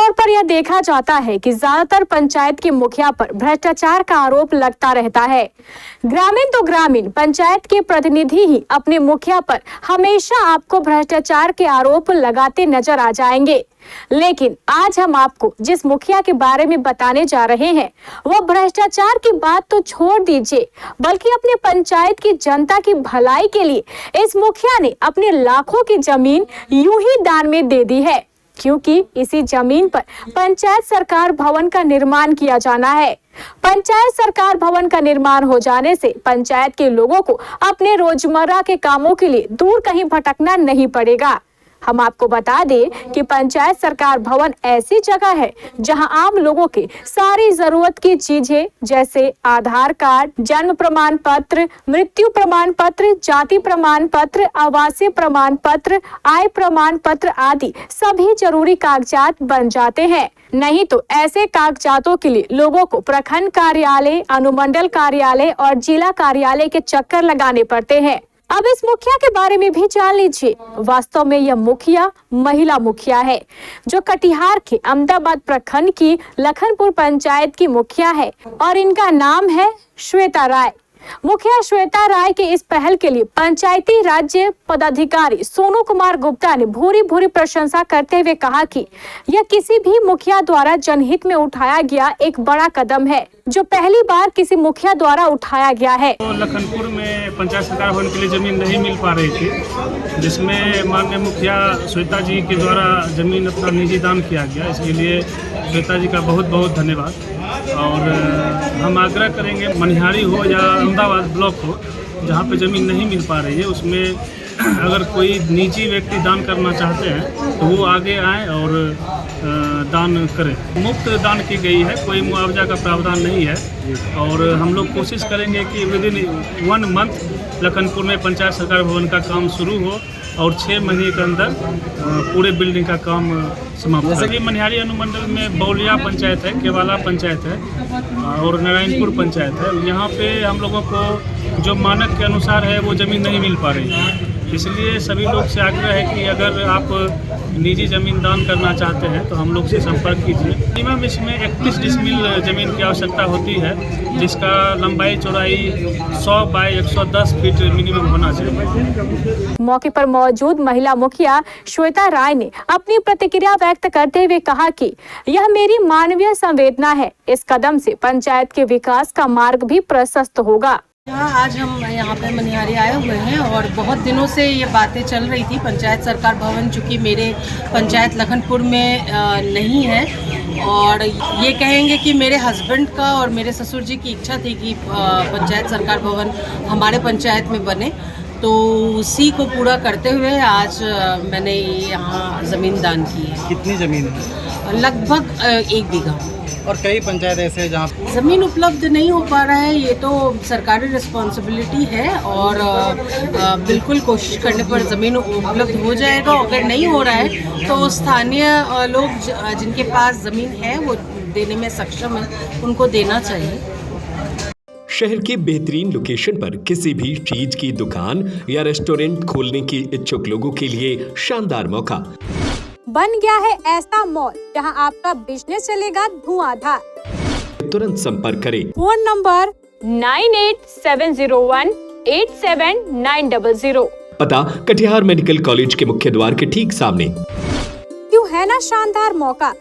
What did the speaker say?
आमतौर पर यह देखा जाता है कि ज्यादातर पंचायत के मुखिया पर भ्रष्टाचार का आरोप लगता रहता है। ग्रामीण तो ग्रामीण, पंचायत के प्रतिनिधि ही अपने मुखिया पर हमेशा आपको भ्रष्टाचार के आरोप लगाते नजर आ जाएंगे। लेकिन आज हम आपको जिस मुखिया के बारे में बताने जा रहे हैं, वह भ्रष्टाचार की बात तो छोड़ दीजिए, बल्कि अपने पंचायत की जनता की भलाई के लिए इस मुखिया ने अपने लाखों की जमीन यूं ही दान में दे दी है, क्योंकि इसी जमीन पर पंचायत सरकार भवन का निर्माण किया जाना है। पंचायत सरकार भवन का निर्माण हो जाने से पंचायत के लोगों को अपने रोजमर्रा के कामों के लिए दूर कहीं भटकना नहीं पड़ेगा। हम आपको बता दें कि पंचायत सरकार भवन ऐसी जगह है जहां आम लोगों के सारी जरूरत की चीजें जैसे आधार कार्ड, जन्म प्रमाण पत्र, मृत्यु प्रमाण पत्र, जाति प्रमाण पत्र, आवासीय प्रमाण पत्र, आय प्रमाण पत्र आदि सभी जरूरी कागजात बन जाते हैं। नहीं तो ऐसे कागजातों के लिए लोगों को प्रखंड कार्यालय, अनुमंडल कार्यालय और जिला कार्यालय के चक्कर लगाने पड़ते हैं। अब इस मुखिया के बारे में भी जान लीजिए। वास्तव में यह मुखिया महिला मुखिया है, जो कटिहार के अहमदाबाद प्रखंड की लखनपुर पंचायत की मुखिया है और इनका नाम है श्वेता राय। मुखिया श्वेता राय के इस पहल के लिए पंचायती राज्य पदाधिकारी सोनू कुमार गुप्ता ने भूरी भूरी प्रशंसा करते हुए कहा कि यह किसी भी मुखिया द्वारा जनहित में उठाया गया एक बड़ा कदम है, जो पहली बार किसी मुखिया द्वारा उठाया गया है। तो लखनपुर में पंचायत सरकार भवन के लिए जमीन नहीं मिल पा रही थी, जिसमें माननीय मुखिया श्वेता जी के द्वारा जमीन अपना निजी दान किया गया। इसके लिए श्वेता जी का बहुत बहुत धन्यवाद। और हम आग्रह करेंगे, मनिहारी हो या अहमदाबाद ब्लॉक हो, जहाँ पे ज़मीन नहीं मिल पा रही है, उसमें अगर कोई निजी व्यक्ति दान करना चाहते हैं तो वो आगे आएँ और दान करें। मुफ्त दान की गई है, कोई मुआवजा का प्रावधान नहीं है। और हम लोग कोशिश करेंगे कि विदिन 1 मंथ लखनपुर में पंचायत सरकार भवन का काम शुरू हो और 6 महीने के अंदर पूरे बिल्डिंग का काम समाप्त हो। जैसे मनिहारी अनुमंडल में बौलिया पंचायत है, केवाला पंचायत है और नारायणपुर पंचायत है। यहाँ पे हम लोगों को जो मानक के अनुसार है वो ज़मीन नहीं मिल पा रही है। इसलिए सभी लोग से आग्रह है कि अगर आप निजी ज़मीन दान करना चाहते हैं तो हम लोग से संपर्क कीजिए। मिनिमम इसमें 31 डिसमिल ज़मीन की आवश्यकता होती है, जिसका लंबाई चौड़ाई 100 बाय 110 फीट मिनिमम होना चाहिए। मौके पर मौजूद महिला मुखिया श्वेता राय ने अपनी प्रतिक्रिया व्यक्त करते हुए कहा कि यह मेरी मानवीय संवेदना है। इस कदम से पंचायत के विकास का मार्ग भी प्रशस्त होगा। आज हम यहाँ पे मनिहारी आए हुए हैं और बहुत दिनों से ये बातें चल रही थी। पंचायत सरकार भवन चूँकि मेरे पंचायत लखनपुर में नहीं है, और ये कहेंगे कि मेरे हस्बैंड का और मेरे ससुर जी की इच्छा थी कि पंचायत सरकार भवन हमारे पंचायत में बने, तो उसी को पूरा करते हुए आज मैंने यहाँ ज़मीन दान की है। कितनी ज़मीन है? लगभग 1 बीघा। और कई पंचायत ऐसे हैं जहाँ ज़मीन उपलब्ध नहीं हो पा रहा है। ये तो सरकारी रिस्पॉन्सिबिलिटी है और बिल्कुल कोशिश करने पर ज़मीन उपलब्ध हो जाएगा। अगर नहीं हो रहा है तो स्थानीय लोग जिनके पास ज़मीन है वो देने में सक्षम है, उनको देना चाहिए। शहर की बेहतरीन लोकेशन पर किसी भी चीज की दुकान या रेस्टोरेंट खोलने की इच्छुक लोगों के लिए शानदार मौका बन गया है ऐसा मॉल जहां आपका बिजनेस चलेगा धुआंधार। तुरंत संपर्क करें। Phone number 9870187900। पता कटिहार मेडिकल कॉलेज के मुख्य द्वार के ठीक सामने। क्यों है ना शानदार मौका।